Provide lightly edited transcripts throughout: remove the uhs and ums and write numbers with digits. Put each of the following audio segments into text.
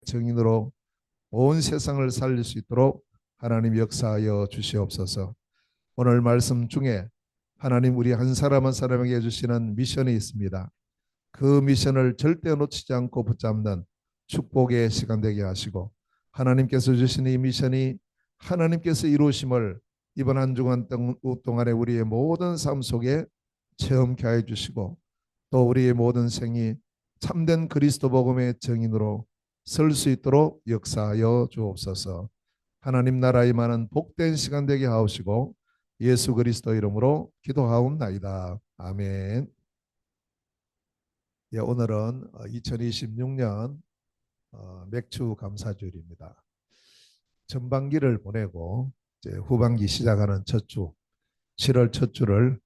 증인으로 온 세상을 살릴 수 있도록 하나님 역사하여 주시옵소서. 오늘 말씀 중에 하나님 우리 한 사람 한 사람에게 주시는 미션이 있습니다. 그 미션을 절대 놓치지 않고 붙잡는 축복의 시간 되게 하시고, 하나님께서 주신 이 미션이 하나님께서 이루심을 이번 한 주간 동안에 우리의 모든 삶 속에 체험케 해 주시고, 또 우리의 모든 생이 참된 그리스도 복음의 증인으로 설 수 있도록 역사하여 주옵소서. 하나님 나라의 많은 복된 시간 되게 하옵시고 예수 그리스도 이름으로 기도하옵나이다. 아멘. 예, 오늘은 2026년 맥주 감사주일입니다. 전반기를 보내고 이제 후반기 시작하는 첫 주, 7월 첫 주를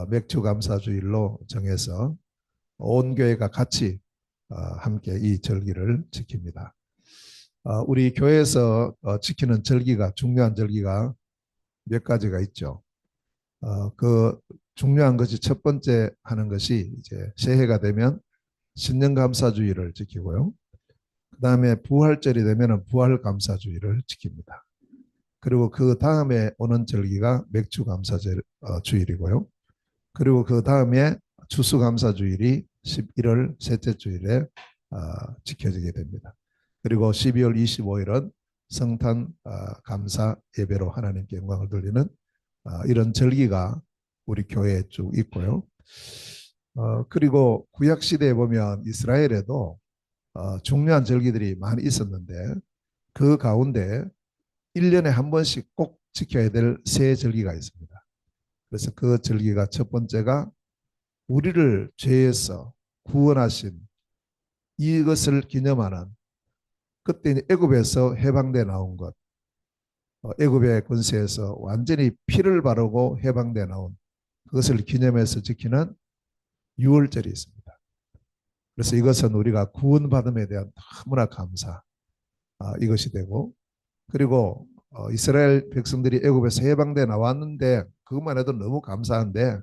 맥주 감사주일로 정해서 온 교회가 같이 함께 이 절기를 지킵니다. 우리 교회에서 지키는 절기가, 중요한 절기가 몇 가지가 있죠. 그 중요한 것이, 첫 번째 하는 것이 이제 새해가 되면 신년감사주의를 지키고요. 그 다음에 부활절이 되면 부활감사주의를 지킵니다. 그리고 그 다음에 오는 절기가 맥주감사주일이고요. 그리고 그 다음에 추수감사주일이 11월 셋째 주일에 지켜지게 됩니다. 그리고 12월 25일은 성탄 감사 예배로 하나님께 영광을 돌리는 이런 절기가 우리 교회에 쭉 있고요. 그리고 구약시대에 보면 이스라엘에도 중요한 절기들이 많이 있었는데, 그 가운데 1년에 한 번씩 꼭 지켜야 될 세 절기가 있습니다. 그래서 그 절기가, 첫 번째가 우리를 죄에서 구원하신 이것을 기념하는, 그때 애굽에서 해방돼 나온 것, 애굽의 권세에서 완전히 피를 바르고 해방돼 나온 그것을 기념해서 지키는 유월절이 있습니다. 그래서 이것은 우리가 구원받음에 대한 너무나 감사, 이것이 되고, 그리고 이스라엘 백성들이 애굽에서 해방돼 나왔는데 그것만 해도 너무 감사한데,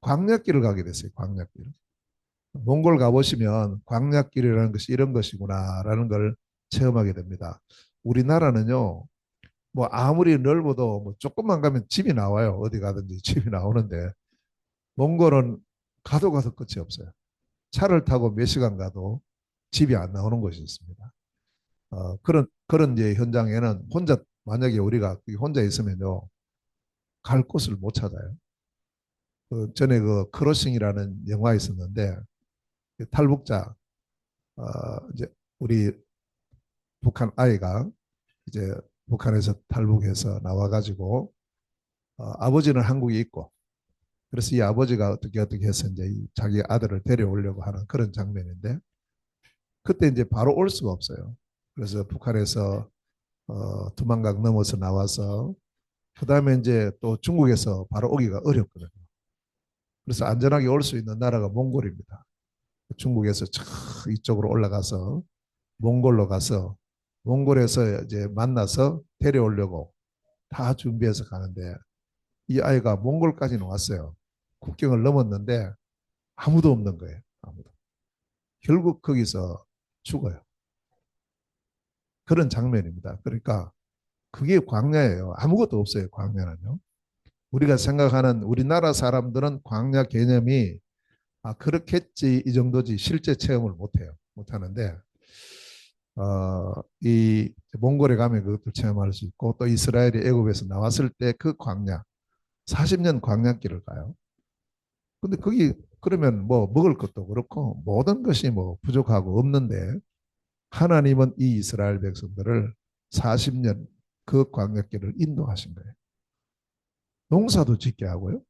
광야길을 가게 됐어요. 광야길. 몽골 가보시면 광야길이라는 것이 이런 것이구나라는 걸 체험하게 됩니다. 우리나라는요, 뭐 아무리 넓어도 뭐 조금만 가면 집이 나와요. 어디 가든지 집이 나오는데, 몽골은 가도 끝이 없어요. 차를 타고 몇 시간 가도 집이 안 나오는 곳이 있습니다. 그런 이제 현장에는 만약에 우리가 혼자 있으면요, 갈 곳을 못 찾아요. 전에 그 크로싱이라는 영화 있었는데, 탈북자, 이제 우리 북한 아이가 이제 북한에서 탈북해서 나와가지고 아버지는 한국에 있고, 그래서 이 아버지가 어떻게 해서 이제 자기 아들을 데려오려고 하는 그런 장면인데, 그때 이제 바로 올 수가 없어요. 그래서 북한에서 두만강 넘어서 나와서 그다음에 이제 또 중국에서 바로 오기가 어렵거든요. 그래서 안전하게 올 수 있는 나라가 몽골입니다. 중국에서 이쪽으로 올라가서 몽골로 가서 몽골에서 이제 만나서 데려오려고 다 준비해서 가는데, 이 아이가 몽골까지는 왔어요. 국경을 넘었는데 아무도 없는 거예요. 아무도. 결국 거기서 죽어요. 그런 장면입니다. 그러니까 그게 광야예요. 아무것도 없어요. 광야는요. 우리가 생각하는, 우리나라 사람들은 광야 개념이 그렇겠지 이 정도지 실제 체험을 못해요. 못하는데 이 몽골에 가면 그것도 체험할 수 있고, 또 이스라엘이 애굽에서 나왔을 때 그 광야, 40년 광야길을 가요. 근데 거기 그러면 뭐 먹을 것도 그렇고 모든 것이 뭐 부족하고 없는데, 하나님은 이 이스라엘 백성들을 40년 그 광야길을 인도하신 거예요. 농사도 짓게 하고요.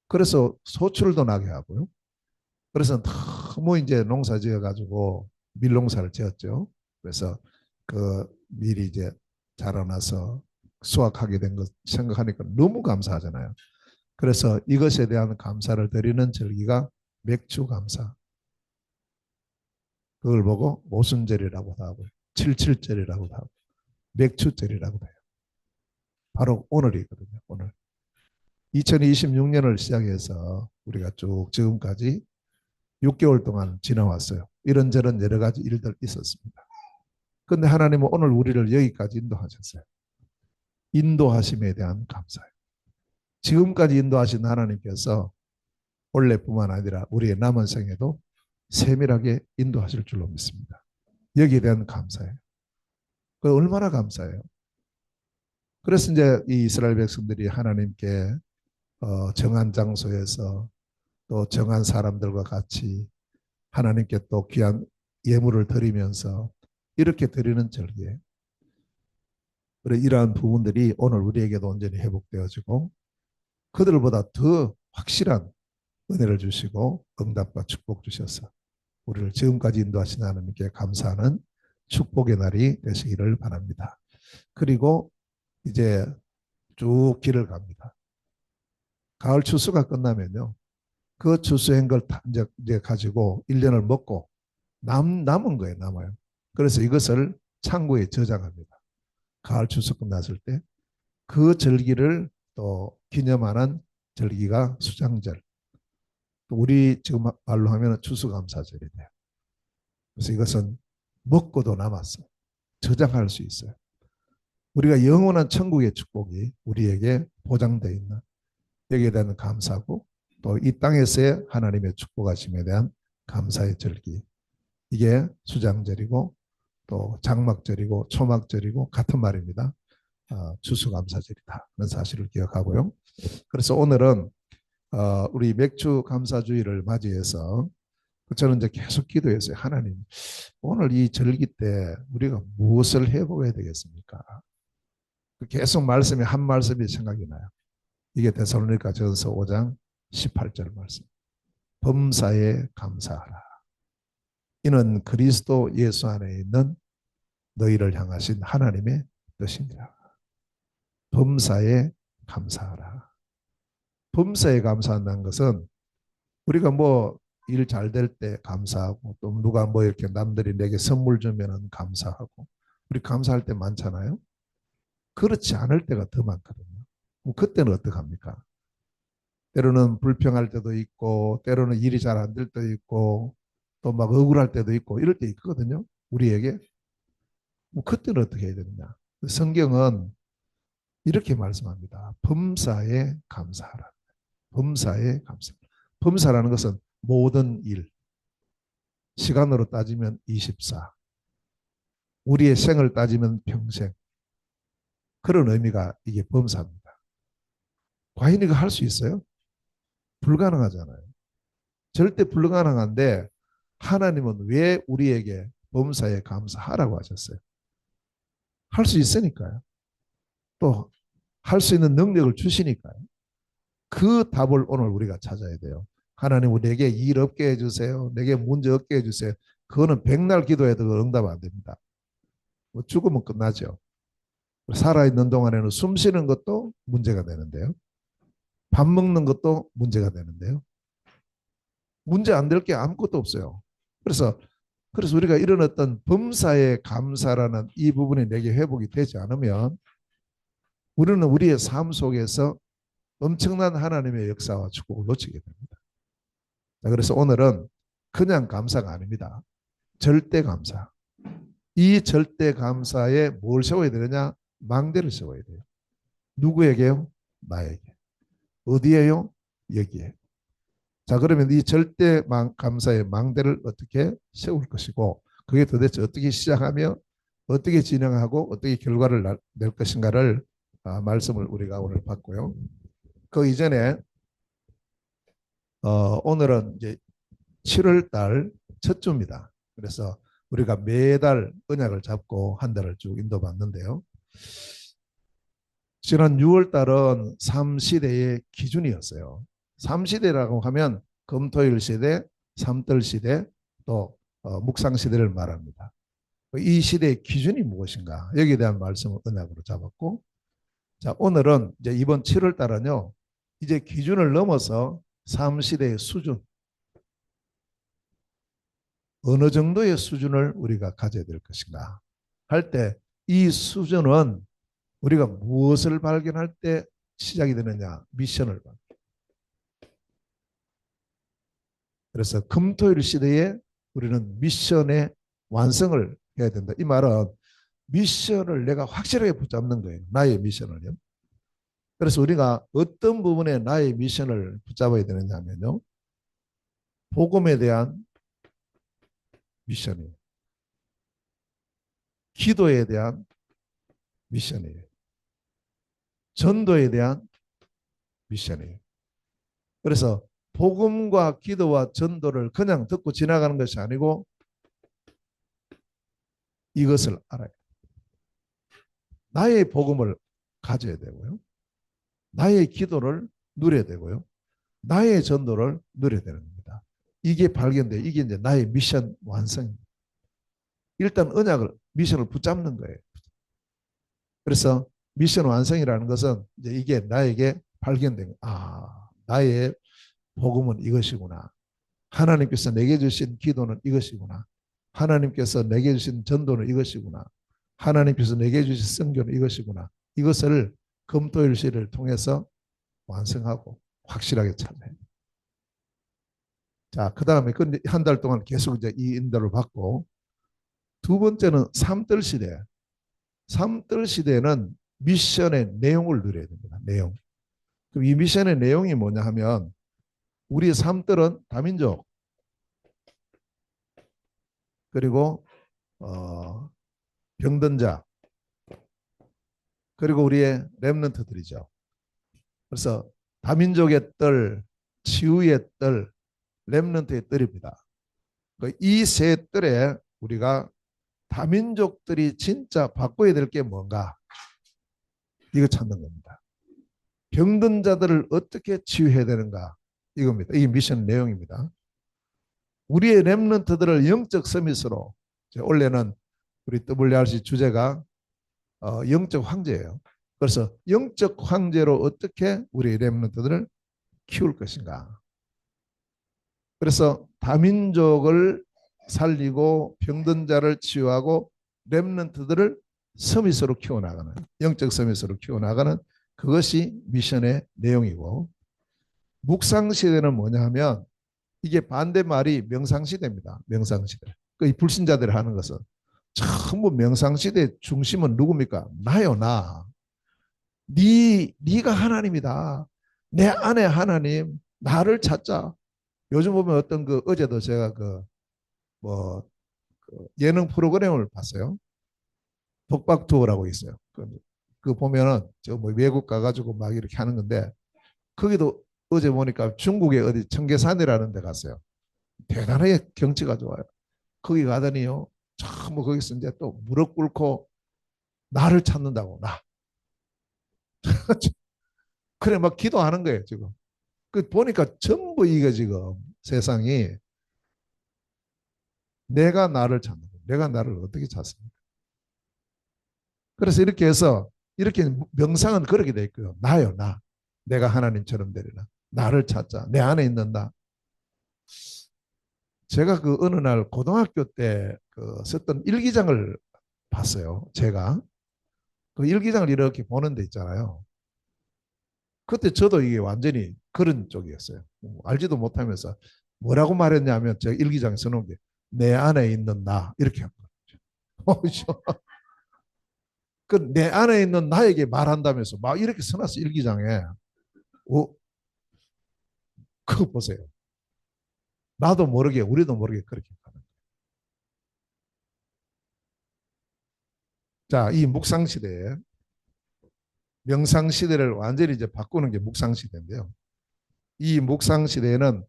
그래서 소출도 나게 하고요. 그래서 너무 이제 농사 지어 가지고 밀농사를 지었죠. 그래서 그 밀이 이제 자라나서 수확하게 된 것 생각하니까 너무 감사하잖아요. 그래서 이것에 대한 감사를 드리는 절기가 맥주 감사. 그걸 보고 모순절이라고도 하고 칠칠절이라고도 하고 맥주절이라고도 해요. 바로 오늘이거든요. 오늘. 2026년을 시작해서 우리가 쭉 지금까지 6개월 동안 지나왔어요. 이런저런 여러 가지 일들 있었습니다. 근데 하나님은 오늘 우리를 여기까지 인도하셨어요. 인도하심에 대한 감사예요. 지금까지 인도하신 하나님께서 올해뿐만 아니라 우리의 남은 생에도 세밀하게 인도하실 줄로 믿습니다. 여기에 대한 감사예요. 그 얼마나 감사해요. 그래서 이제 이 이스라엘 백성들이 하나님께 정한 장소에서 또 정한 사람들과 같이 하나님께 또 귀한 예물을 드리면서 이렇게 드리는 절기에 이러한 부분들이 오늘 우리에게도 온전히 회복되어지고 그들보다 더 확실한 은혜를 주시고 응답과 축복 주셔서 우리를 지금까지 인도하신 하나님께 감사하는 축복의 날이 되시기를 바랍니다. 그리고 이제 쭉 길을 갑니다. 가을 추수가 끝나면요. 그 추수한 걸 이제 가지고 1년을 먹고 남은 거예요. 남아요. 그래서 이것을 창고에 저장합니다. 가을 추수 끝났을 때 그 절기를 또 기념하는 절기가 수장절. 우리 지금 말로 하면 추수감사절이 돼요. 그래서 이것은 먹고도 남았어요. 저장할 수 있어요. 우리가 영원한 천국의 축복이 우리에게 보장되어 있는 여기에 대한 감사고 또 이 땅에서의 하나님의 축복하심에 대한 감사의 절기. 이게 수장절이고 또 장막절이고 초막절이고 같은 말입니다. 추수감사절이다. 그런 사실을 기억하고요. 그래서 오늘은 우리 맥주 감사주의를 맞이해서 저는 이제 계속 기도했어요. 하나님, 오늘 이 절기 때 우리가 무엇을 해보아야 되겠습니까? 계속 말씀이 한 말씀이 생각이 나요. 이게 데살로니가 전서 5장 18절 말씀. 범사에 감사하라. 이는 그리스도 예수 안에 있는 너희를 향하신 하나님의 뜻이니라. 범사에 감사하라. 범사에 감사한다는 것은 우리가 뭐 일 잘 될 때 감사하고 또 누가 뭐 이렇게 남들이 내게 선물 주면은 감사하고 우리 감사할 때 많잖아요. 그렇지 않을 때가 더 많거든요. 그때는 어떡합니까? 때로는 불평할 때도 있고 때로는 일이 잘 안 될 때도 있고 또 막 억울할 때도 있고 이럴 때 있거든요. 우리에게. 그때는 어떻게 해야 되느냐? 성경은 이렇게 말씀합니다. 범사에 감사하라. 범사에 감사. 범사라는 것은 모든 일. 시간으로 따지면 24. 우리의 생을 따지면 평생. 그런 의미가 이게 범사입니다. 과연 이거 할 수 있어요? 불가능하잖아요. 절대 불가능한데 하나님은 왜 우리에게 범사에 감사하라고 하셨어요? 할 수 있으니까요. 또 할 수 있는 능력을 주시니까요. 그 답을 오늘 우리가 찾아야 돼요. 하나님 우리에게 일 없게 해주세요. 내게 문제 없게 해주세요. 그거는 백날 기도해도 응답 안 됩니다. 뭐 죽으면 끝나죠. 살아있는 동안에는 숨 쉬는 것도 문제가 되는데요. 밥 먹는 것도 문제가 되는데요. 문제 안 될 게 아무것도 없어요. 그래서 우리가 이런 어떤 범사에 감사라는 이 부분이 내게 회복이 되지 않으면 우리는 우리의 삶 속에서 엄청난 하나님의 역사와 축복을 놓치게 됩니다. 그래서 오늘은 그냥 감사가 아닙니다. 절대 감사. 이 절대 감사에 뭘 세워야 되느냐? 망대를 세워야 돼요. 누구에게요? 나에게. 어디에요? 여기에. 자, 그러면 이 절대 감사의 망대를 어떻게 세울 것이고 그게 도대체 어떻게 시작하며 어떻게 진행하고 어떻게 결과를 낼 것인가를 말씀을 우리가 오늘 받고요. 그 이전에 오늘은 이제 7월 달 첫 주입니다. 그래서 우리가 매달 언약을 잡고 한 달을 쭉 인도받는데요. 지난 6월 달은 3시대의 기준이었어요. 3시대라고 하면 금토일 시대, 삼들 시대, 또 묵상 시대를 말합니다. 이 시대의 기준이 무엇인가? 여기에 대한 말씀을 언약으로 잡았고, 자, 오늘은 이제 이번 7월 달은요, 이제 기준을 넘어서 3시대의 수준, 어느 정도의 수준을 우리가 가져야 될 것인가 할 때 이 수준은 우리가 무엇을 발견할 때 시작이 되느냐? 미션을 발견. 그래서 금토일 시대에 우리는 미션의 완성을 해야 된다. 이 말은 미션을 내가 확실하게 붙잡는 거예요. 나의 미션을요. 그래서 우리가 어떤 부분에 나의 미션을 붙잡아야 되느냐 하면요. 복음에 대한 미션이에요. 기도에 대한 미션이에요. 전도에 대한 미션이에요. 그래서 복음과 기도와 전도를 그냥 듣고 지나가는 것이 아니고 이것을 알아요. 나의 복음을 가져야 되고요. 나의 기도를 누려야 되고요. 나의 전도를 누려야 되는 겁니다. 이게 발견돼. 이게 이제 나의 미션 완성입니다. 일단 언약을, 미션을 붙잡는 거예요. 그래서 미션 완성이라는 것은 이제 이게 나에게 발견된, 나의 복음은 이것이구나. 하나님께서 내게 주신 기도는 이것이구나. 하나님께서 내게 주신 전도는 이것이구나. 하나님께서 내게 주신 선교는 이것이구나. 이것을 검토일시를 통해서 완성하고 확실하게 찾아요. 자, 그 다음에 한 달 동안 계속 이제 이 인도를 받고, 두 번째는 삼뜰 시대. 삼뜰 시대는 미션의 내용을 누려야 됩니다. 내용. 그럼 이 미션의 내용이 뭐냐 하면, 우리 삼뜰은 다민족, 그리고 병든 자, 그리고 우리의 렘넌트들이죠. 그래서 다민족의 뜰, 치유의 뜰, 렘넌트의 뜰입니다. 이 세 뜰에 우리가 다민족들이 진짜 바꿔야 될 게 뭔가, 이거 찾는 겁니다. 병든 자들을 어떻게 치유해야 되는가, 이겁니다. 이 미션 내용입니다. 우리의 렘넌트들을 영적 서밋으로, 원래는 우리 WRC 주제가 영적 황제예요. 그래서 영적 황제로 어떻게 우리 렘넌트들을 키울 것인가. 그래서 다민족을 살리고 병든 자를 치유하고 렘넌트들을 서밋으로 키워나가는, 영적 서밋으로 키워나가는, 그것이 미션의 내용이고, 묵상시대는 뭐냐 하면 이게 반대말이 명상시대입니다. 명상시대. 이 불신자들이 하는 것은 전부 명상시대 중심은 누굽니까? 나요, 나. 네가 하나님이다. 내 안에 하나님, 나를 찾자. 요즘 보면 어떤 어제도 제가 뭐 예능 프로그램을 봤어요. 독박 투어라고 있어요. 보면은 뭐 외국 가가지고 막 이렇게 하는 건데, 거기도 어제 보니까 중국의 어디 청계산이라는 데 갔어요. 대단하게 경치가 좋아요. 거기 가더니요, 참 뭐 거기서 이제 또 무릎 꿇고 나를 찾는다고, 나. 그래 막 기도하는 거예요 지금. 보니까 전부 이게 지금 세상이 내가 나를 찾는 거예요. 내가 나를 어떻게 찾습니까? 그래서 이렇게 해서, 이렇게 명상은 그렇게 돼 있고요. 나요, 나. 내가 하나님처럼 되리라. 나를 찾자. 내 안에 있는 나. 제가 어느 날 고등학교 때 썼던 일기장을 봤어요. 제가 그 일기장을 이렇게 보는 데 있잖아요. 그때 저도 이게 완전히 그런 쪽이었어요. 알지도 못하면서 뭐라고 말했냐면, 제가 일기장에 써놓은 게 내 안에 있는 나, 이렇게 한 거죠. 내 안에 있는 나에게 말한다면서 막 이렇게 써놨어, 일기장에. 그거 보세요. 나도 모르게, 우리도 모르게 그렇게 하는 거예요. 자, 이 묵상 시대에, 명상 시대를 완전히 이제 바꾸는 게 묵상 시대인데요. 이 묵상 시대에는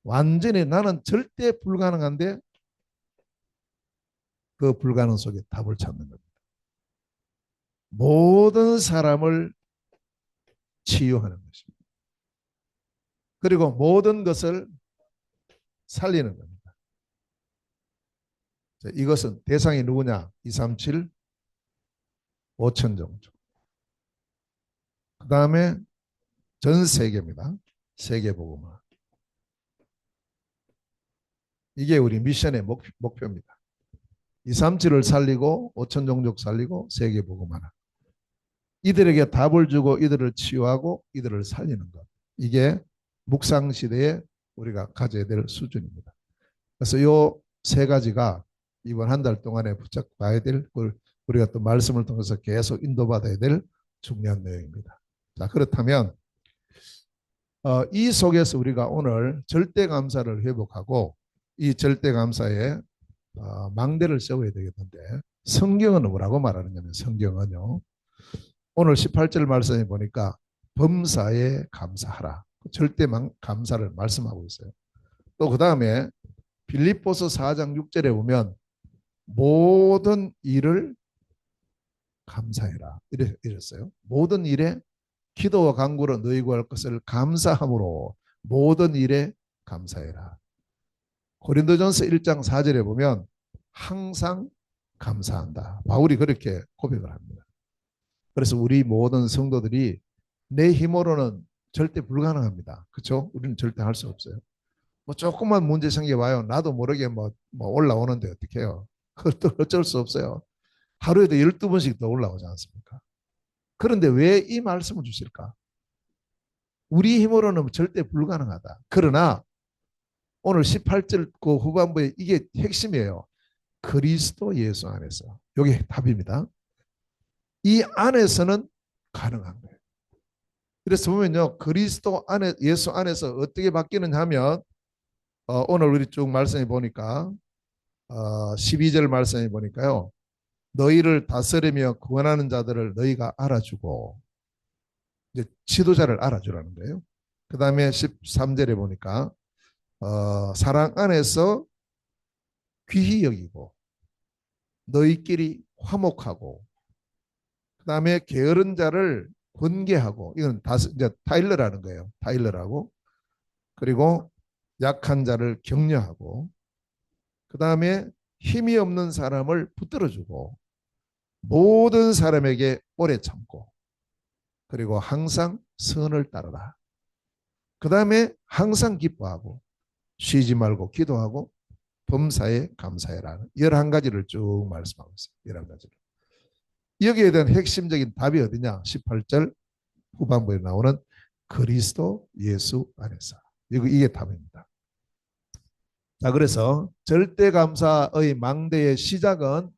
완전히 나는 절대 불가능한데 그 불가능 속에 답을 찾는 겁니다. 모든 사람을 치유하는 것입니다. 그리고 모든 것을 살리는 겁니다. 자, 이것은 대상이 누구냐? 237, 5천 종족. 그 다음에 전 세계입니다. 세계복음화. 이게 우리 미션의 목표입니다. 237을 살리고 5천 종족 살리고 세계복음화라. 이들에게 답을 주고 이들을 치유하고 이들을 살리는 것. 이게 묵상 시대에 우리가 가져야 될 수준입니다. 그래서 이 세 가지가 이번 한 달 동안에 붙잡고 가야 될 우리가 또 말씀을 통해서 계속 인도받아야 될 중요한 내용입니다. 자, 그렇다면 이 속에서 우리가 오늘 절대감사를 회복하고 이 절대감사에 망대를 세워야 되겠는데 성경은 뭐라고 말하느냐면 성경은요. 오늘 18절 말씀에 보니까 범사에 감사하라. 절대 감사를 말씀하고 있어요. 또 그 다음에 빌립보서 4장 6절에 보면 모든 일을 감사해라. 이랬어요. 모든 일에 기도와 간구로 너희 구할 것을 감사함으로 모든 일에 감사해라. 고린도전서 1장 4절에 보면 항상 감사한다. 바울이 그렇게 고백을 합니다. 그래서 우리 모든 성도들이 내 힘으로는 절대 불가능합니다. 그렇죠? 우리는 절대 할 수 없어요. 뭐 조금만 문제 생겨봐요. 나도 모르게 뭐 올라오는데 어떻게 해요? 그것도 어쩔 수 없어요. 하루에도 12번씩 더 올라오지 않습니까? 그런데 왜 이 말씀을 주실까? 우리 힘으로는 절대 불가능하다. 그러나 오늘 18절 그 후반부에 이게 핵심이에요. 그리스도 예수 안에서. 이게 답입니다. 이 안에서는 가능한 거예요. 그래서 보면요. 그리스도 안에 예수 안에서 어떻게 바뀌느냐 하면 오늘 우리 쭉 말씀해 보니까 12절 말씀해 보니까요. 너희를 다스리며 구원하는 자들을 너희가 알아주고 이제 지도자를 알아주라는 거예요. 그 다음에 13절에 보니까 사랑 안에서 귀히 여기고 너희끼리 화목하고 그 다음에 게으른 자를 권계하고 이건 이제 타일러라는 거예요. 타일러라고 그리고 약한 자를 격려하고 그 다음에 힘이 없는 사람을 붙들어주고 모든 사람에게 오래 참고 그리고 항상 선을 따르라. 그 다음에 항상 기뻐하고 쉬지 말고 기도하고 범사에 감사해라. 11가지를 쭉 말씀하고 있어요. 11가지를. 여기에 대한 핵심적인 답이 어디냐? 18절 후반부에 나오는 그리스도 예수 안에서. 이게 답입니다. 자, 그래서 절대감사의 망대의 시작은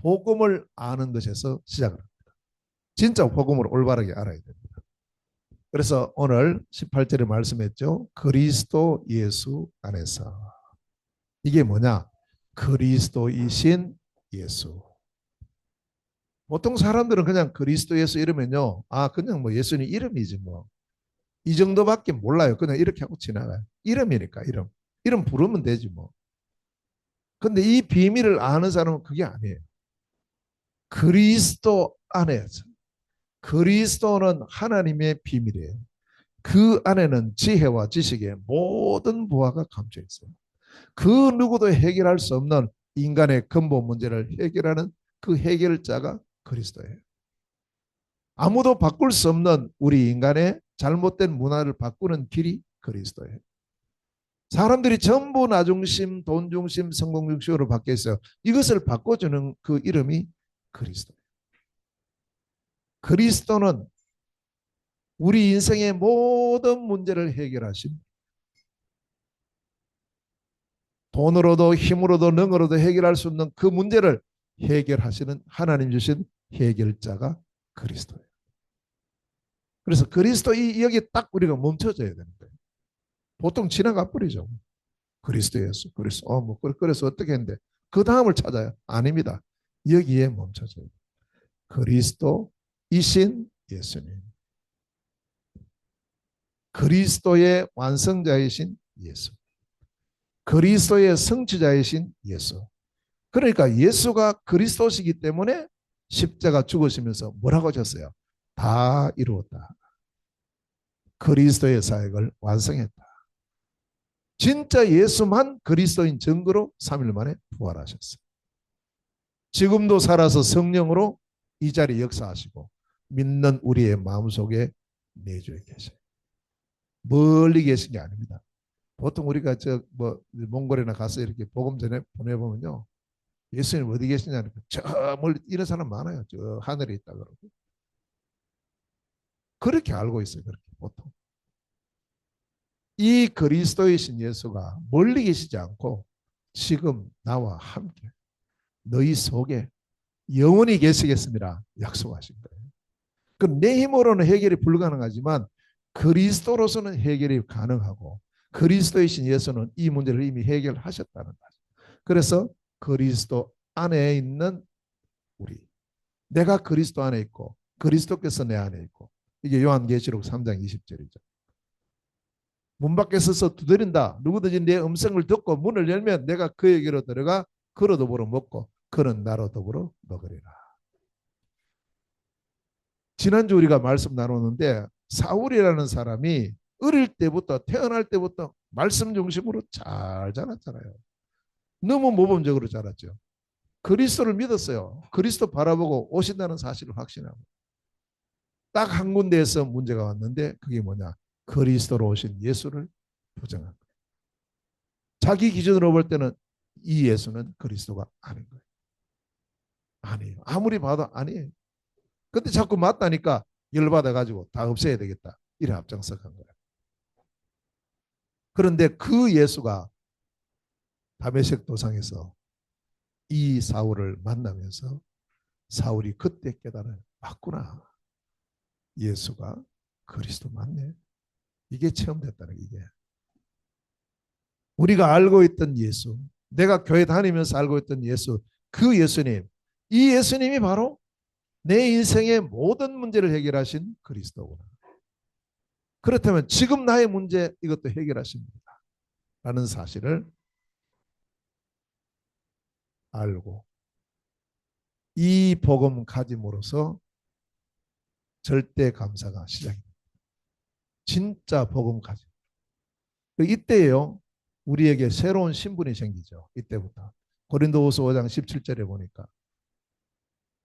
복음을 아는 것에서 시작을 합니다. 진짜 복음을 올바르게 알아야 됩니다. 그래서 오늘 18절에 말씀했죠. 그리스도 예수 안에서. 이게 뭐냐? 그리스도이신 예수. 보통 사람들은 그냥 그리스도 예수 이러면요. 그냥 뭐 예수님 이름이지 뭐. 이 정도밖에 몰라요. 그냥 이렇게 하고 지나가요. 이름이니까 이름. 이름 부르면 되지 뭐. 근데 이 비밀을 아는 사람은 그게 아니에요. 그리스도 안에서. 그리스도는 하나님의 비밀이에요. 그 안에는 지혜와 지식의 모든 부하가 감춰 있어요. 그 누구도 해결할 수 없는 인간의 근본 문제를 해결하는 그 해결자가 그리스도예요. 아무도 바꿀 수 없는 우리 인간의 잘못된 문화를 바꾸는 길이 그리스도예요. 사람들이 전부 나중심, 돈중심, 성공중심으로 바뀌어 있어요. 이것을 바꿔주는 그 이름이 그리스도예요. 그리스도는 우리 인생의 모든 문제를 해결하신 돈으로도 힘으로도 능으로도 해결할 수 없는 그 문제를 해결하시는 하나님 주신 해결자가 그리스도예요. 그래서 그리스도 여기 딱 우리가 멈춰져야 되는 거예요. 보통 지나가 버리죠. 그리스도 예수, 그리스도. 뭐 그래서 어떻게 했는데 그 다음을 찾아요. 아닙니다. 여기에 멈춰져요. 그리스도이신 예수님. 그리스도의 완성자이신 예수. 그리스도의 성취자이신 예수. 그러니까 예수가 그리스도시기 때문에 십자가 죽으시면서 뭐라고 하셨어요? 다 이루었다. 그리스도의 사역을 완성했다. 진짜 예수만 그리스도인 증거로 3일 만에 부활하셨어요. 지금도 살아서 성령으로 이 자리에 역사하시고 믿는 우리의 마음속에 내주에 계셔요. 멀리 계신 게 아닙니다. 보통 우리가 몽골이나 가서 이렇게 복음 전에 보내보면요. 예수님 어디 계시냐니까 저 멀리 이런 사람 많아요. 저 하늘에 있다 그러고. 그렇게 알고 있어요. 그렇게 보통. 이 그리스도이신 예수가 멀리 계시지 않고 지금 나와 함께 너희 속에 영원히 계시겠습니다. 약속하신 거예요. 그 내 힘으로는 해결이 불가능하지만 그리스도로서는 해결이 가능하고 그리스도이신 예수는 이 문제를 이미 해결하셨다는 거죠. 그래서 그리스도 안에 있는 우리, 내가 그리스도 안에 있고 그리스도께서 내 안에 있고, 이게 요한계시록 3장 20절이죠. 문 밖에 서서 두드린다. 누구든지 내 음성을 듣고 문을 열면 내가 그에게로 들어가 그로 더불어 먹고 그는 나로 더불어 먹으리라. 지난주 우리가 말씀 나누는데 사울이라는 사람이 어릴 때부터, 태어날 때부터 말씀 중심으로 잘 자랐잖아요. 너무 모범적으로 자랐죠. 그리스도를 믿었어요. 그리스도 바라보고 오신다는 사실을 확신하고. 딱 한 군데에서 문제가 왔는데 그게 뭐냐? 그리스도로 오신 예수를 부정한 거예요. 자기 기준으로 볼 때는 이 예수는 그리스도가 아닌 거예요. 아니에요. 아무리 봐도 아니에요. 근데 자꾸 맞다니까 열받아가지고 다 없애야 되겠다. 이래 앞장서간 거예요. 그런데 그 예수가 다메섹 도상에서 이 사울을 만나면서 사울이 그때 깨달아요. 맞구나. 예수가 그리스도 맞네. 이게 체험됐다는 게 이게. 우리가 알고 있던 예수, 내가 교회 다니면서 알고 있던 예수, 그 예수님, 이 예수님이 바로 내 인생의 모든 문제를 해결하신 그리스도구나. 그렇다면 지금 나의 문제 이것도 해결하십니다. 라는 사실을 알고 이 복음 가짐으로써 절대 감사가 시작입니다. 진짜 복음 가짐. 이때요, 우리에게 새로운 신분이 생기죠. 이때부터. 고린도후서 5장 17절에 보니까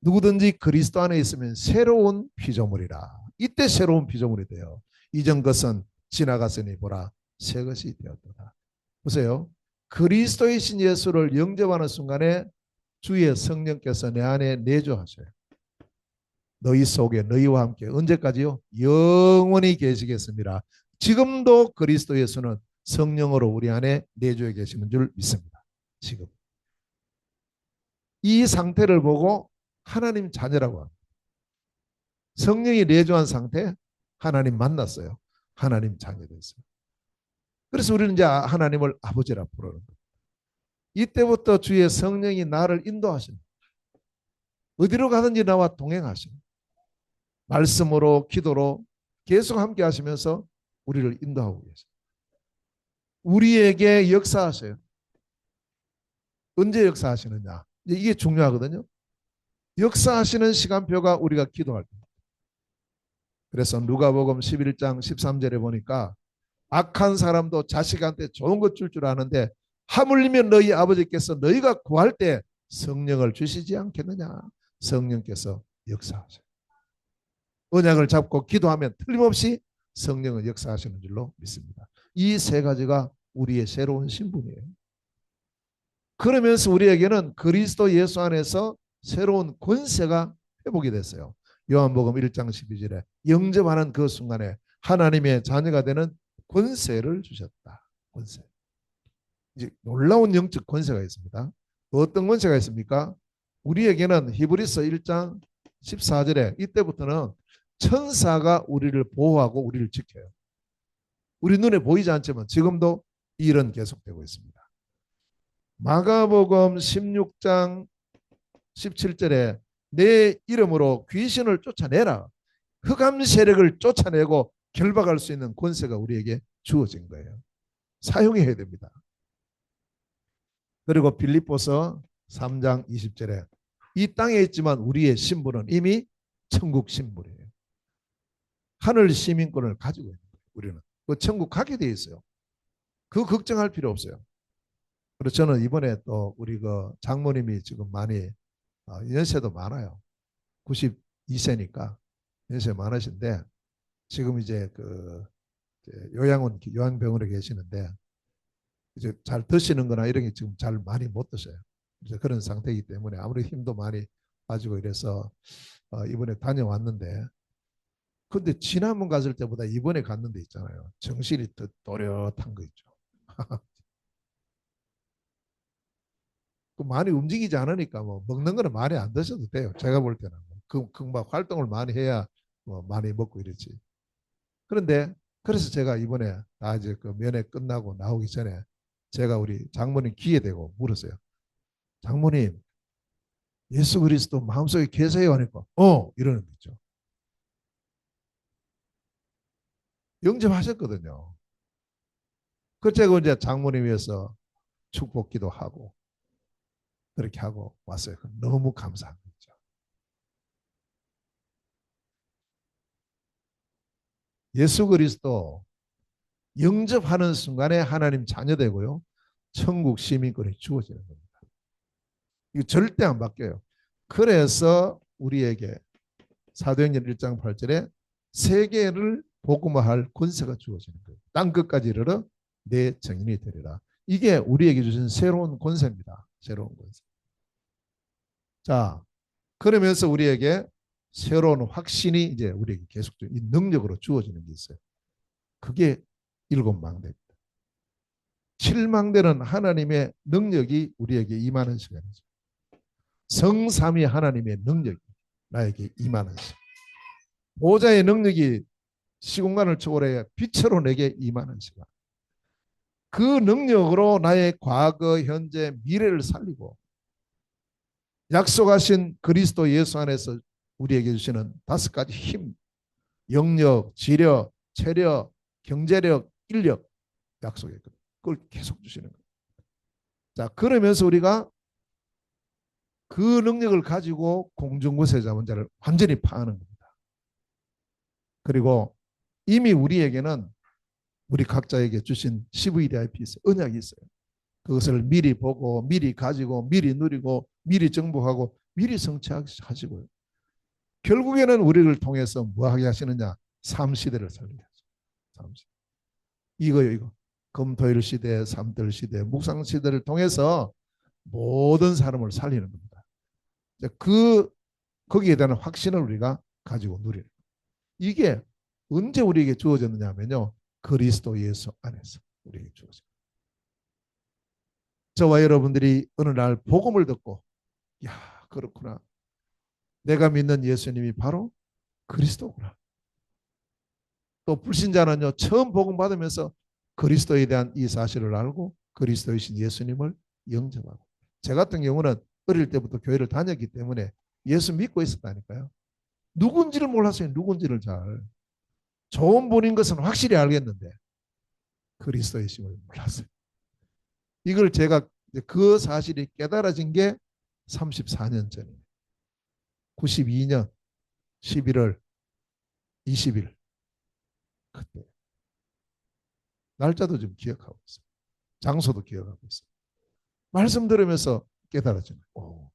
누구든지 그리스도 안에 있으면 새로운 피조물이라. 이때 새로운 피조물이 돼요. 이전 것은 지나갔으니 보라 새 것이 되었도다. 보세요. 그리스도이신 예수를 영접하는 순간에 주의 성령께서 내 안에 내주하셔요. 너희 속에 너희와 함께 언제까지요? 영원히 계시겠습니다. 지금도 그리스도 예수는 성령으로 우리 안에 내주해 계시는 줄 믿습니다. 지금. 이 상태를 보고 하나님 자녀라고 합니다. 성령이 내주한 상태, 하나님 만났어요. 하나님 자녀 됐어요. 그래서 우리는 이제 하나님을 아버지라 부르는 거예요. 이때부터 주의 성령이 나를 인도하시는, 어디로 가든지 나와 동행하시는, 말씀으로 기도로 계속 함께 하시면서 우리를 인도하고 계세요. 우리에게 역사하세요. 언제 역사하시느냐? 이게 중요하거든요. 역사하시는 시간표가 우리가 기도할 때. 그래서 누가복음 11장 13절에 보니까 악한 사람도 자식한테 좋은 것 줄 줄 아는데 하물리면 너희 아버지께서 너희가 구할 때 성령을 주시지 않겠느냐. 성령께서 역사하셔요. 언약을 잡고 기도하면 틀림없이 성령은 역사하시는 줄로 믿습니다. 이 세 가지가 우리의 새로운 신분이에요. 그러면서 우리에게는 그리스도 예수 안에서 새로운 권세가 회복이 됐어요. 요한복음 1장 12절에 영접하는 그 순간에 하나님의 자녀가 되는 권세를 주셨다. 권세. 이제 놀라운 영적 권세가 있습니다. 어떤 권세가 있습니까? 우리에게는 히브리서 1장 14절에 이때부터는 천사가 우리를 보호하고 우리를 지켜요. 우리 눈에 보이지 않지만 지금도 이 일은 계속되고 있습니다. 마가복음 16장 17절에 내 이름으로 귀신을 쫓아내라. 흑암 세력을 쫓아내고 결박할 수 있는 권세가 우리에게 주어진 거예요. 사용해야 됩니다. 그리고 빌립보서 3장 20절에 이 땅에 있지만 우리의 신분은 이미 천국 신분이에요. 하늘 시민권을 가지고 있는 거예요. 우리는 그 천국 가게 돼 있어요. 그 걱정할 필요 없어요. 그래서 저는 이번에 또 우리 그 장모님이 지금 많이 연세도 많아요. 92세니까 연세 많으신데 지금 이제 그 요양원 요양병원에 계시는데 이제 잘 드시는 거나 이런 게 지금 잘 많이 못 드셔요. 이제 그런 상태이기 때문에 아무리 힘도 많이 빠지고 이래서 이번에 다녀왔는데 근데 지난번 갔을 때보다 이번에 갔는데 있잖아요. 정신이 더 또렷한 거 있죠. 많이 움직이지 않으니까 뭐 먹는 거는 많이 안 드셔도 돼요. 제가 볼 때는 막 활동을 많이 해야 뭐 많이 먹고 이러지. 그런데 그래서 제가 이번에 다 이제 그 면회 끝나고 나오기 전에 제가 우리 장모님 귀에 대고 물었어요. 장모님, 예수 그리스도 마음속에 계세요? 하니까 이러는 거죠. 영접하셨거든요. 그 제가 이제 장모님 위해서 축복기도 하고 그렇게 하고 왔어요. 너무 감사한 거죠. 예수 그리스도 영접하는 순간에 하나님 자녀 되고요. 천국 시민권이 주어지는 겁니다. 이거 절대 안 바뀌어요. 그래서 우리에게 사도행전 1장 8절에 세계를 복음화할 권세가 주어지는 거예요. 땅 끝까지 이르러 내 증인이 되리라. 이게 우리에게 주신 새로운 권세입니다. 새로운 권세. 자, 그러면서 우리에게 새로운 확신이 이제 우리에게 계속적인 능력으로 주어지는 게 있어요. 그게 일곱 망대입니다. 칠망대는 하나님의 능력이 우리에게 임하는 시간이죠. 성삼위 하나님의 능력이 나에게 임하는 시간. 보좌의 능력이 시공간을 초월해 빛으로 내게 임하는 시간. 그 능력으로 나의 과거, 현재, 미래를 살리고 약속하신 그리스도 예수 안에서 우리에게 주시는 다섯 가지 힘, 영력, 지력, 체력, 경제력, 인력 약속했거든요. 그걸 계속 주시는 거예요. 자, 그러면서 우리가 그 능력을 가지고 공중구세 자문자를 완전히 파하는 겁니다. 그리고 이미 우리에게는 우리 각자에게 주신 CVDIP 있어요. 언약이 있어요. 그것을 미리 보고 미리 가지고 미리 누리고 미리 정복하고 미리 성취하시고요. 결국에는 우리를 통해서 뭐 하게 하시느냐? 삼시대를 살리게 하죠. 삼시대. 이거요, 이거. 금토일 시대, 삼들 시대, 묵상 시대를 통해서 모든 사람을 살리는 겁니다. 거기에 대한 확신을 우리가 가지고 누리는 거예요. 이게 언제 우리에게 주어졌느냐면요. 그리스도 예수 안에서 우리에게 주어져요. 저와 여러분들이 어느 날 복음을 듣고 야, 그렇구나. 내가 믿는 예수님이 바로 그리스도구나. 또 불신자는요. 처음 복음 받으면서 그리스도에 대한 이 사실을 알고 그리스도이신 예수님을 영접하고. 제 같은 경우는 어릴 때부터 교회를 다녔기 때문에 예수 믿고 있었다니까요. 누군지를 몰랐어요. 누군지를 잘. 좋은 분인 것은 확실히 알겠는데 그리스도이심을 몰랐어요. 이걸 제가 그 사실이 깨달아진 게 34년 전이에요. 92년 11월 20일 그때. 날짜도 좀 기억하고 있어요. 장소도 기억하고 있어요. 말씀 들으면서 깨달아지는 거예요.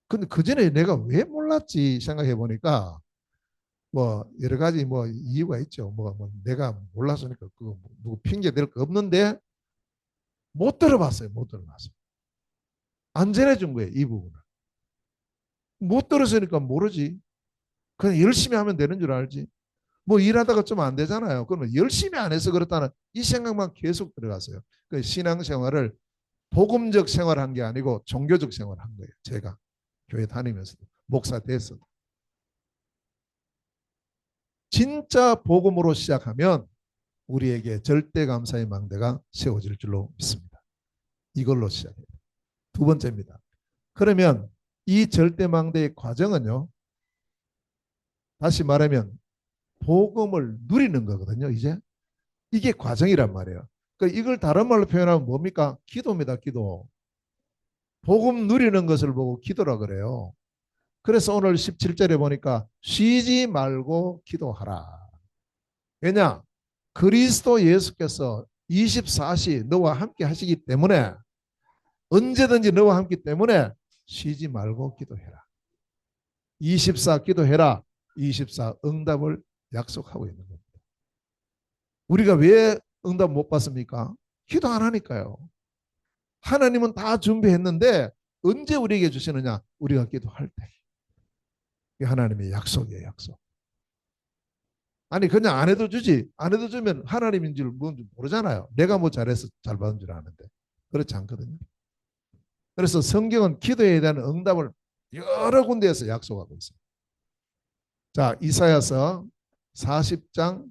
근데 그 전에 내가 왜 몰랐지 생각해 보니까 뭐 여러 가지 뭐 이유가 있죠. 뭐 내가 몰랐으니까 그거 누구 핑계 댈 거 없는데 못 들어봤어요. 못 들어봤어요. 안 전해준 거예요. 이 부분을. 못 들었으니까 모르지. 그냥 열심히 하면 되는 줄 알지. 뭐 일하다가 좀 안 되잖아요. 그러면 열심히 안 해서 그렇다는 이 생각만 계속 들어갔어요. 그 신앙생활을 복음적 생활한 게 아니고 종교적 생활한 거예요. 제가 교회 다니면서도 목사 됐어도. 진짜 복음으로 시작하면 우리에게 절대 감사의 망대가 세워질 줄로 믿습니다. 이걸로 시작해요. 두 번째입니다. 그러면 이 절대 망대의 과정은요. 다시 말하면 복음을 누리는 거거든요. 이제 이게 과정이란 말이에요. 그러니까 이걸 다른 말로 표현하면 뭡니까? 기도입니다. 기도. 복음 누리는 것을 보고 기도라 그래요. 그래서 오늘 17절에 보니까 쉬지 말고 기도하라. 왜냐? 그리스도 예수께서 24시 너와 함께 하시기 때문에 언제든지 너와 함께 때문에 쉬지 말고 기도해라. 24 기도해라. 24 응답을 약속하고 있는 겁니다. 우리가 왜 응답 못 받습니까? 기도 안 하니까요. 하나님은 다 준비했는데 언제 우리에게 주시느냐? 우리가 기도할 때. 이게 하나님의 약속이에요. 약속. 아니 그냥 안 해도 주지. 안 해도 주면 하나님인 줄 뭔지 모르잖아요. 내가 뭐 잘해서 잘 받은 줄 아는데. 그렇지 않거든요. 그래서 성경은 기도에 대한 응답을 여러 군데에서 약속하고 있어요. 자, 이사야서 40장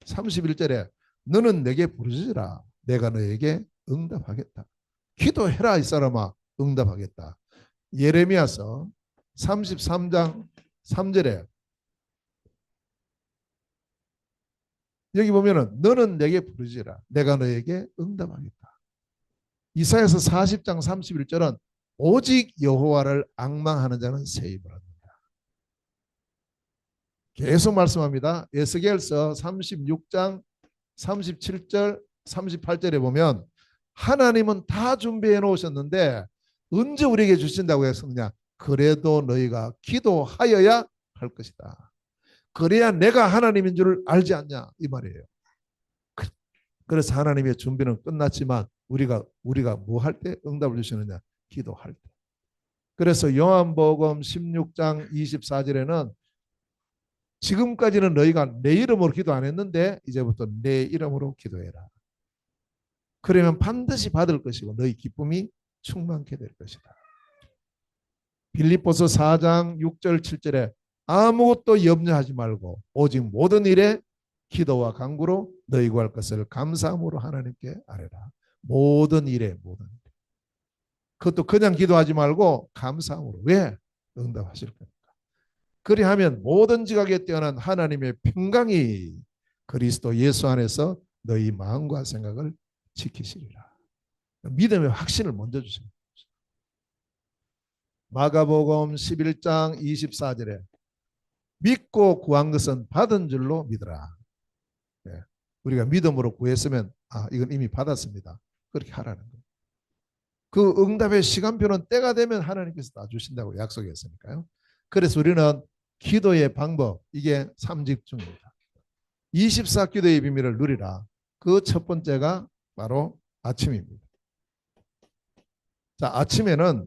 31절에 너는 내게 부르짖으라 내가 너에게 응답하겠다. 기도해라 이 사람아 응답하겠다. 예레미야서 33장 3절에 여기 보면은 너는 내게 부르짖으라 내가 너에게 응답하겠다. 이사야서 40장 31절은 오직 여호와를 앙망하는 자는 새 힘을 얻는다. 계속 말씀합니다. 에스겔서 36장 37절 38절에 보면 하나님은 다 준비해 놓으셨는데 언제 우리에게 주신다고 했었느냐. 그래도 너희가 기도하여야 할 것이다. 그래야 내가 하나님인 줄 알지 않냐 이 말이에요. 그래서 하나님의 준비는 끝났지만 우리가 뭐 할 때 응답을 주시느냐. 기도할 때. 그래서 요한복음 16장 24절에는 지금까지는 너희가 내 이름으로 기도 안 했는데 이제부터 내 이름으로 기도해라. 그러면 반드시 받을 것이고 너희 기쁨이 충만케 될 것이다. 빌립보서 4장 6절 7절에 아무것도 염려하지 말고 오직 모든 일에 기도와 간구로 너희 구할 것을 감사함으로 하나님께 아뢰라. 모든 일에 모든 일에. 그것도 그냥 기도하지 말고 감사함으로. 왜? 응답하실 겁니다. 그리하면 모든 지각에 뛰어난 하나님의 평강이 그리스도 예수 안에서 너희 마음과 생각을 지키시리라. 믿음의 확신을 먼저 주세요. 마가복음 11장 24절에 믿고 구한 것은 받은 줄로 믿으라. 네. 우리가 믿음으로 구했으면 이건 이미 받았습니다. 그렇게 하라는 거예요. 그 응답의 시간표는 때가 되면 하나님께서 다 주신다고 약속했으니까요. 그래서 우리는 기도의 방법 이게 3집중입니다. 24기도의 비밀을 누리라. 그 첫 번째가 바로 아침입니다. 자, 아침에는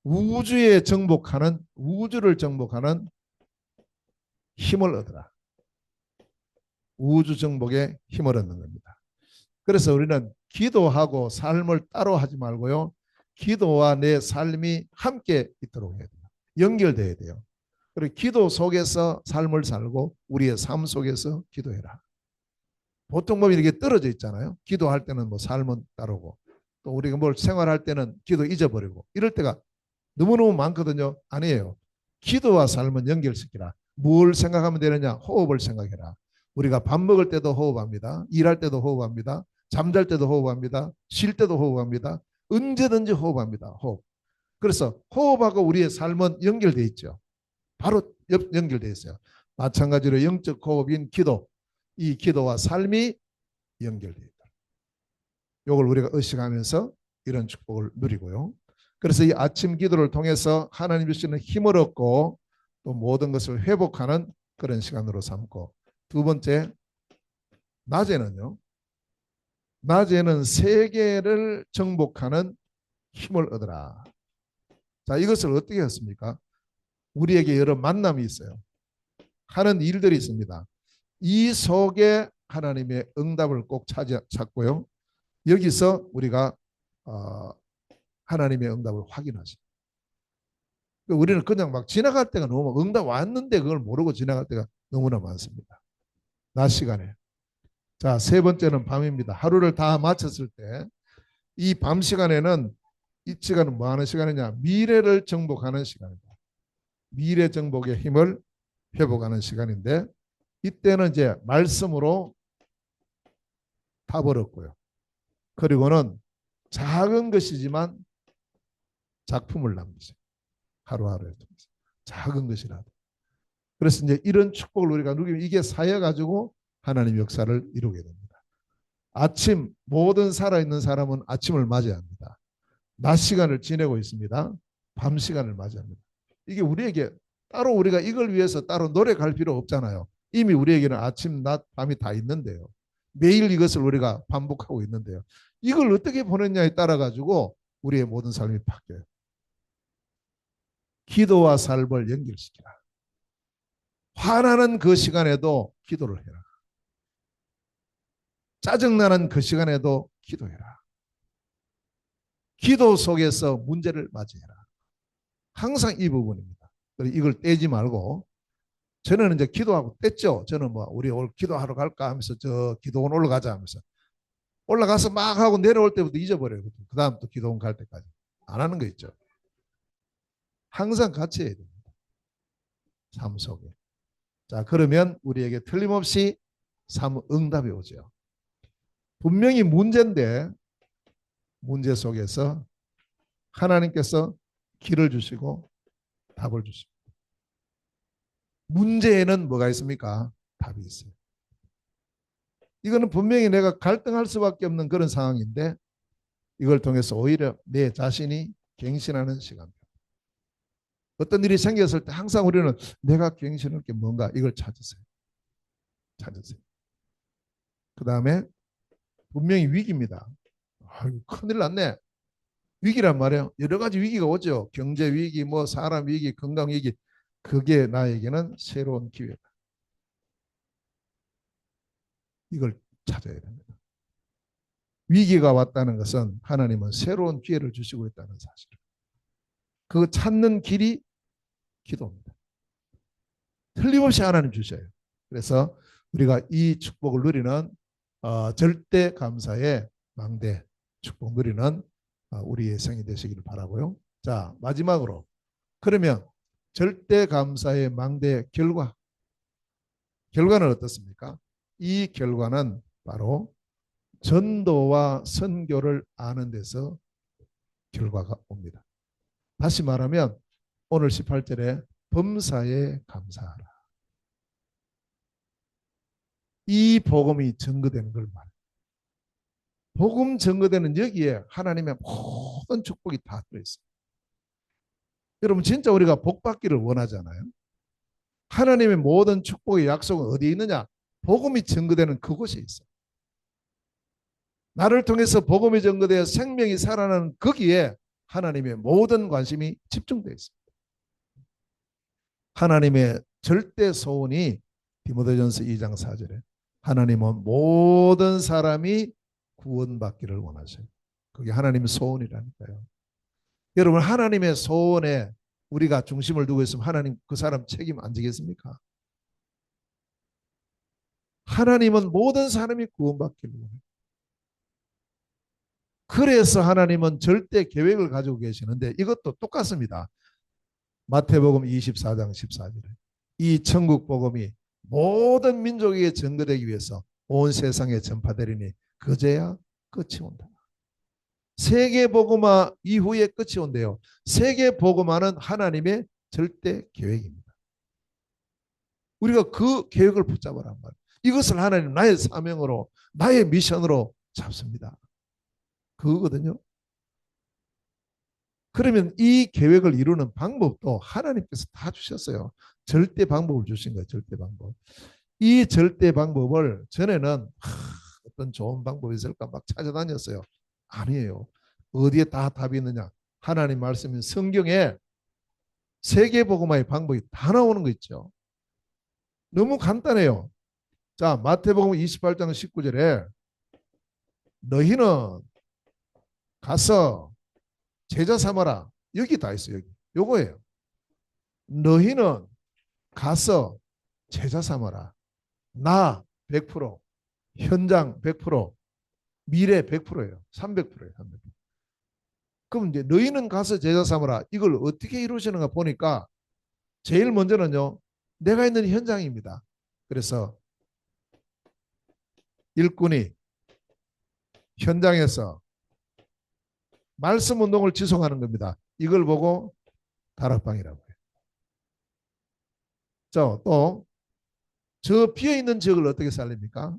우주를 정복하는 힘을 얻으라. 우주 정복에 힘을 얻는 겁니다. 그래서 우리는 기도하고 삶을 따로 하지 말고요. 기도와 내 삶이 함께 있도록 해야 돼요. 연결돼야 돼요. 그리고 기도 속에서 삶을 살고 우리의 삶 속에서 기도해라. 보통 뭐 이렇게 떨어져 있잖아요. 기도할 때는 뭐 삶은 따르고 또 우리가 뭘 생활할 때는 기도 잊어버리고 이럴 때가 너무너무 많거든요. 아니에요. 기도와 삶은 연결시키라. 뭘 생각하면 되느냐? 호흡을 생각해라. 우리가 밥 먹을 때도 호흡합니다. 일할 때도 호흡합니다. 잠잘 때도 호흡합니다. 쉴 때도 호흡합니다. 언제든지 호흡합니다. 호흡. 그래서 호흡하고 우리의 삶은 연결되어 있죠. 바로 연결되어 있어요. 마찬가지로 영적 호흡인 기도. 이 기도와 삶이 연결되어 있다. 이걸 우리가 의식하면서 이런 축복을 누리고요. 그래서 이 아침 기도를 통해서 하나님 주시는 힘을 얻고 또 모든 것을 회복하는 그런 시간으로 삼고 두 번째 낮에는 세계를 정복하는 힘을 얻으라. 자, 이것을 어떻게 했습니까? 우리에게 여러 만남이 있어요. 하는 일들이 있습니다. 이 속에 하나님의 응답을 꼭 찾고요. 여기서 우리가 하나님의 응답을 확인하죠. 우리는 그냥 막 지나갈 때가 너무 응답 왔는데 그걸 모르고 지나갈 때가 너무나 많습니다. 낮 시간에. 자, 세 번째는 밤입니다. 하루를 다 마쳤을 때 이 밤 시간에는 이 시간은 뭐 하는 시간이냐? 미래를 정복하는 시간입니다. 미래 정복의 힘을 회복하는 시간인데 이때는 이제 말씀으로 답을 얻고요. 그리고는 작은 것이지만 작품을 남기죠. 하루하루에 통해서. 작은 것이라도. 그래서 이제 이런 축복을 우리가 누리면 이게 쌓여가지고 하나님 역사를 이루게 됩니다. 아침 모든 살아있는 사람은 아침을 맞이해야 합니다. 낮 시간을 지내고 있습니다. 밤 시간을 맞이합니다. 이게 우리에게 따로 우리가 이걸 위해서 따로 노력할 필요 없잖아요. 이미 우리에게는 아침, 낮, 밤이 다 있는데요. 매일 이것을 우리가 반복하고 있는데요. 이걸 어떻게 보냈냐에 따라 가지고 우리의 모든 삶이 바뀌어요. 기도와 삶을 연결시키라. 화나는 그 시간에도 기도를 해라. 짜증나는 그 시간에도 기도해라. 기도 속에서 문제를 맞이해라. 항상 이 부분입니다. 이걸 떼지 말고 저는 이제 기도하고 뗐죠. 저는 뭐 우리 오늘 기도하러 갈까 하면서 저 기도원 올라가자 하면서 올라가서 막 하고 내려올 때부터 잊어버려요. 그 다음 또 기도원 갈 때까지 안 하는 거 있죠. 항상 같이 해야 됩니다. 삶 속에. 자, 그러면 우리에게 틀림없이 삶 응답이 오죠. 분명히 문제인데 문제 속에서 하나님께서 길을 주시고 답을 주십니다. 문제에는 뭐가 있습니까? 답이 있어요. 이거는 분명히 내가 갈등할 수밖에 없는 그런 상황인데 이걸 통해서 오히려 내 자신이 갱신하는 시간입니다. 어떤 일이 생겼을 때 항상 우리는 내가 갱신할 게 뭔가 이걸 찾으세요. 찾으세요. 그 다음에 분명히 위기입니다. 아유, 큰일 났네. 위기란 말이에요. 여러 가지 위기가 오죠. 경제 위기, 뭐 사람 위기, 건강 위기. 그게 나에게는 새로운 기회다. 이걸 찾아야 됩니다. 위기가 왔다는 것은 하나님은 새로운 기회를 주시고 있다는 사실. 그 찾는 길이 기도입니다. 틀림없이 하나님 주셔요. 그래서 우리가 이 축복을 누리는 절대 감사의 망대 축복 누리는 우리의 생이 되시기를 바라고요. 자, 마지막으로 그러면 절대 감사의 망대 결과는 어떻습니까? 이 결과는 바로 전도와 선교를 아는 데서 결과가 옵니다. 다시 말하면 오늘 18절에 범사에 감사하라. 이 복음이 증거되는 걸 말해요. 복음 증거되는 여기에 하나님의 모든 축복이 다 들어있어요. 여러분 진짜 우리가 복 받기를 원하잖아요. 하나님의 모든 축복의 약속은 어디에 있느냐? 복음이 증거되는 그곳에 있어요. 나를 통해서 복음이 증거되어 생명이 살아나는 거기에 하나님의 모든 관심이 집중되어 있습니다. 하나님의 절대 소원이 디모데전서 2장 4절에 하나님은 모든 사람이 구원받기를 원하셔요. 그게 하나님의 소원이라니까요. 여러분 하나님의 소원에 우리가 중심을 두고 있으면 하나님 그 사람 책임 안 지겠습니까? 하나님은 모든 사람이 구원받기를 원해요. 그래서 하나님은 절대 계획을 가지고 계시는데 이것도 똑같습니다. 마태복음 24장 14절에 이 천국 복음이 모든 민족에게 전거되기 위해서 온 세상에 전파되리니 그제야 끝이 온다. 세계 복음화 이후에 끝이 온대요. 세계 복음화는 하나님의 절대 계획입니다. 우리가 그 계획을 붙잡으란 말이에요. 이것을 하나님 나의 사명으로 나의 미션으로 잡습니다. 그거거든요. 그러면 이 계획을 이루는 방법도 하나님께서 다 주셨어요. 절대 방법을 주신 거예요. 절대 방법. 이 절대 방법을 전에는 어떤 좋은 방법이 있을까 막 찾아다녔어요. 아니에요. 어디에 다 답이 있느냐. 하나님 말씀인 성경에 세계복음화의 방법이 다 나오는 거 있죠. 너무 간단해요. 자, 마태복음 28장 19절에 너희는 가서 제자 삼아라. 여기 다 있어요. 여기. 요거예요. 너희는 가서 제자 삼아라. 나 100%, 현장 100%, 미래 100%예요. 300%예요. 300%. 그럼 이제 너희는 가서 제자 삼아라. 이걸 어떻게 이루시는가 보니까 제일 먼저는요. 내가 있는 현장입니다. 그래서 일꾼이 현장에서 말씀 운동을 지속하는 겁니다. 이걸 보고 다락방이라고 해요. 자, 또 저 비어있는 지역을 어떻게 살립니까?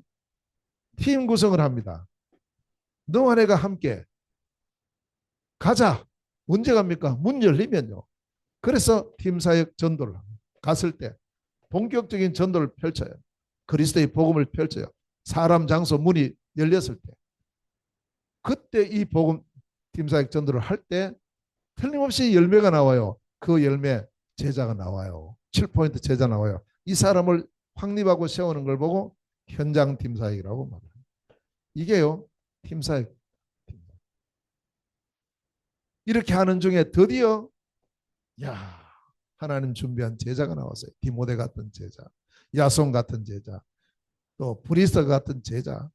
팀 구성을 합니다. 너와 내가 함께 가자. 언제 갑니까? 문 열리면요. 그래서 팀 사역 전도를 합니다. 갔을 때 본격적인 전도를 펼쳐요. 그리스도의 복음을 펼쳐요. 사람, 장소, 문이 열렸을 때. 그때 이 복음 팀 사역 전도를 할 때 틀림없이 열매가 나와요. 그 열매 제자가 나와요. 7포인트 제자 나와요. 이 사람을 확립하고 세우는 걸 보고 현장 팀 사역이라고 말합니다. 이게요. 팀 사역. 이렇게 하는 중에 드디어 야 하나님 준비한 제자가 나왔어요. 디모데 같은 제자, 야손 같은 제자, 또 브리스 같은 제자,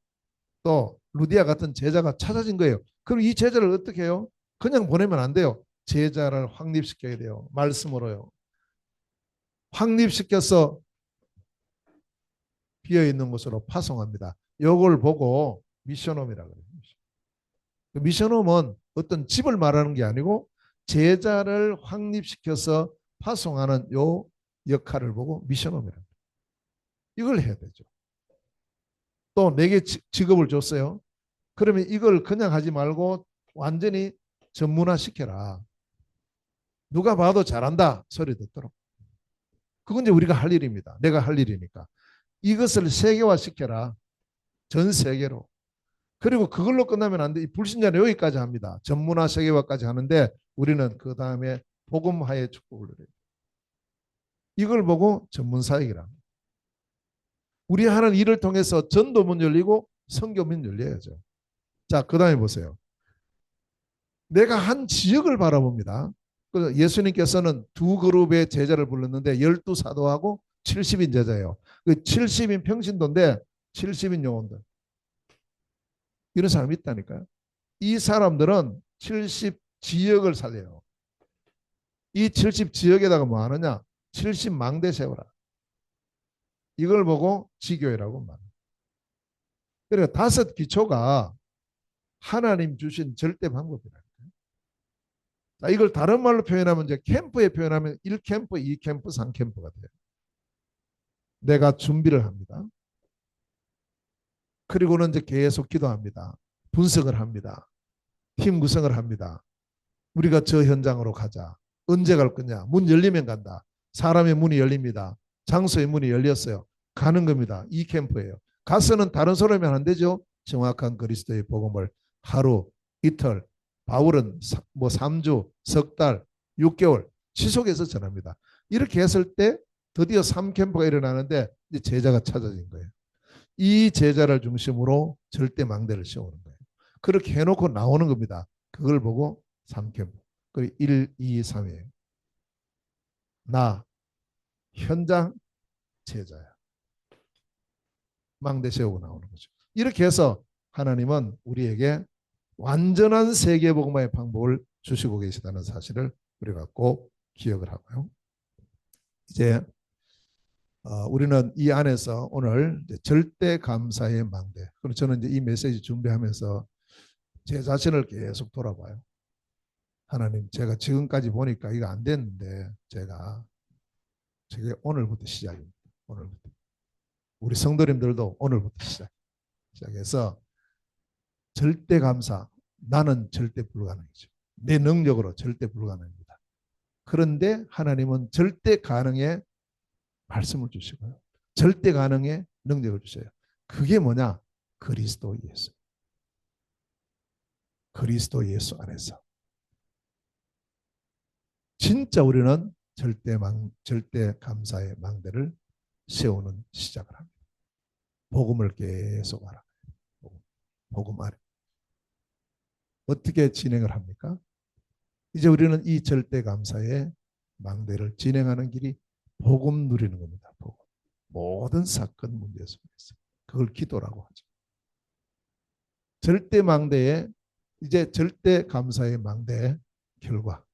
또 루디아 같은 제자가 찾아진 거예요. 그럼 이 제자를 어떻게 해요? 그냥 보내면 안 돼요. 제자를 확립시켜야 돼요. 말씀으로요. 확립시켜서 비어있는 곳으로 파송합니다. 이걸 보고 미션홈이라고 해요. 미션홈은 어떤 집을 말하는 게 아니고 제자를 확립시켜서 파송하는 요 역할을 보고 미션홈이라고 해요. 이걸 해야 되죠. 또 내게 직업을 줬어요. 그러면 이걸 그냥 하지 말고 완전히 전문화 시켜라. 누가 봐도 잘한다 소리 듣도록. 그건 이제 우리가 할 일입니다. 내가 할 일이니까. 이것을 세계화 시켜라. 전 세계로. 그리고 그걸로 끝나면 안 돼. 이 불신자는 여기까지 합니다. 전문화 세계화까지 하는데 우리는 그 다음에 복음화의 축복을 누려요. 이걸 보고 전문사역이라. 우리 하는 일을 통해서 전도문 열리고 선교문 열려야죠. 자, 그 다음에 보세요. 내가 한 지역을 바라봅니다. 예수님께서는 두 그룹의 제자를 불렀는데 12사도하고 70인 제자예요. 70인 평신도인데 70인 요원들. 이런 사람이 있다니까요. 이 사람들은 70 지역을 살려요. 이 70 지역에다가 뭐 하느냐? 70 망대 세워라. 이걸 보고 지교회라고 말합니다. 그러니까 다섯 기초가 하나님 주신 절대 방법이라는 거예요. 자, 이걸 다른 말로 표현하면 이제 캠프에 표현하면 1캠프, 2캠프, 3캠프가 돼요. 내가 준비를 합니다. 그리고는 이제 계속 기도합니다. 분석을 합니다. 팀 구성을 합니다. 우리가 저 현장으로 가자. 언제 갈 거냐? 문 열리면 간다. 사람의 문이 열립니다. 장소의 문이 열렸어요. 가는 겁니다. 이 캠프예요. 가서는 다른 소리면 안 되죠. 정확한 그리스도의 복음을 하루, 이틀, 바울은 뭐 3주, 석 달, 6개월 지속해서 전합니다. 이렇게 했을 때 드디어 3캠프가 일어나는데 이제 제자가 찾아진 거예요. 이 제자를 중심으로 절대 망대를 세우는 거예요. 그렇게 해놓고 나오는 겁니다. 그걸 보고 3캠프. 그리고 1, 2, 3이에요. 나, 현장, 제자야. 망대 세우고 나오는 거죠. 이렇게 해서 하나님은 우리에게 완전한 세계복음화의 방법을 주시고 계시다는 사실을 우리가 꼭 기억을 하고요. 이제 우리는 이 안에서 오늘 절대 감사의 망대. 그럼 저는 이제 이 메시지 준비하면서 제 자신을 계속 돌아봐요. 하나님, 제가 지금까지 보니까 이거 안 됐는데 저게 오늘부터 시작입니다. 오늘부터. 우리 성도님들도 오늘부터 시작해서 절대 감사. 나는 절대 불가능이죠. 내 능력으로 절대 불가능입니다. 그런데 하나님은 절대 가능의 말씀을 주시고요. 절대 가능의 능력을 주셔요. 그게 뭐냐? 그리스도 예수. 그리스도 예수 안에서. 진짜 우리는 절대 감사의 망대를 세우는 시작을 합니다. 복음을 계속 알아. 복음 안에. 어떻게 진행을 합니까? 이제 우리는 이 절대 감사의 망대를 진행하는 길이 복음 누리는 겁니다. 복음. 모든 사건 문제 속에서. 그걸 기도라고 하죠. 절대 망대에 이제 절대 감사의 망대의 결과.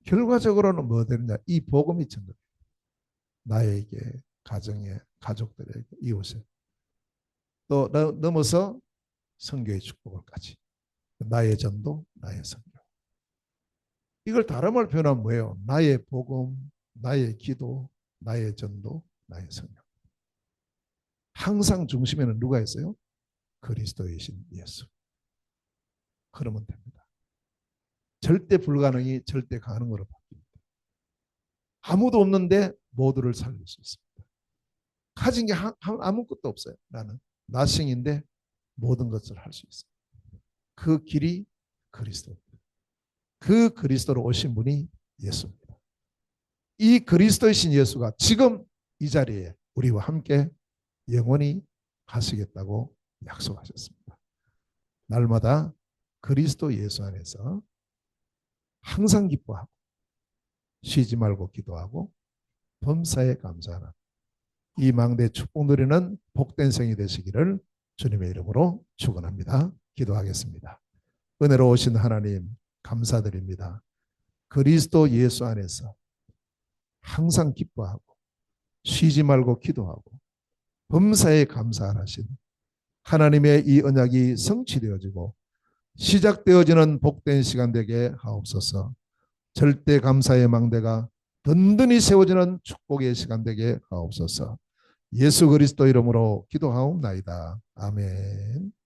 결과적으로는 뭐 되느냐? 이 복음이 전부 나에게, 가정에, 가족들에게, 이웃에 또 넘어서 선교의 축복을까지. 나의 전도, 나의 선교. 이걸 다른 말로 표현하면 뭐예요? 나의 복음, 나의 기도, 나의 전도, 나의 선교. 항상 중심에는 누가 있어요? 그리스도이신 예수. 그러면 됩니다. 절대 불가능이 절대 가능으로 바뀝니다. 아무도 없는데 모두를 살릴 수 있습니다. 가진 게 아무것도 없어요. 나는 나싱인데 모든 것을 할 수 있어요. 그 길이 그리스도입니다. 그 그리스도로 오신 분이 예수입니다. 이 그리스도이신 예수가 지금 이 자리에 우리와 함께 영원히 가시겠다고 약속하셨습니다. 날마다 그리스도 예수 안에서 항상 기뻐하고 쉬지 말고 기도하고 범사에 감사하는 이 망대 축복 누리는 복된 생이 되시기를 주님의 이름으로 축원합니다. 기도하겠습니다. 은혜로우신 하나님 감사드립니다. 그리스도 예수 안에서 항상 기뻐하고 쉬지 말고 기도하고 범사에 감사하신 하나님의 이 언약이 성취되어지고 시작되어지는 복된 시간 되게 하옵소서. 절대 감사의 망대가 든든히 세워지는 축복의 시간 되게 하옵소서. 예수 그리스도 이름으로 기도하옵나이다. 아멘.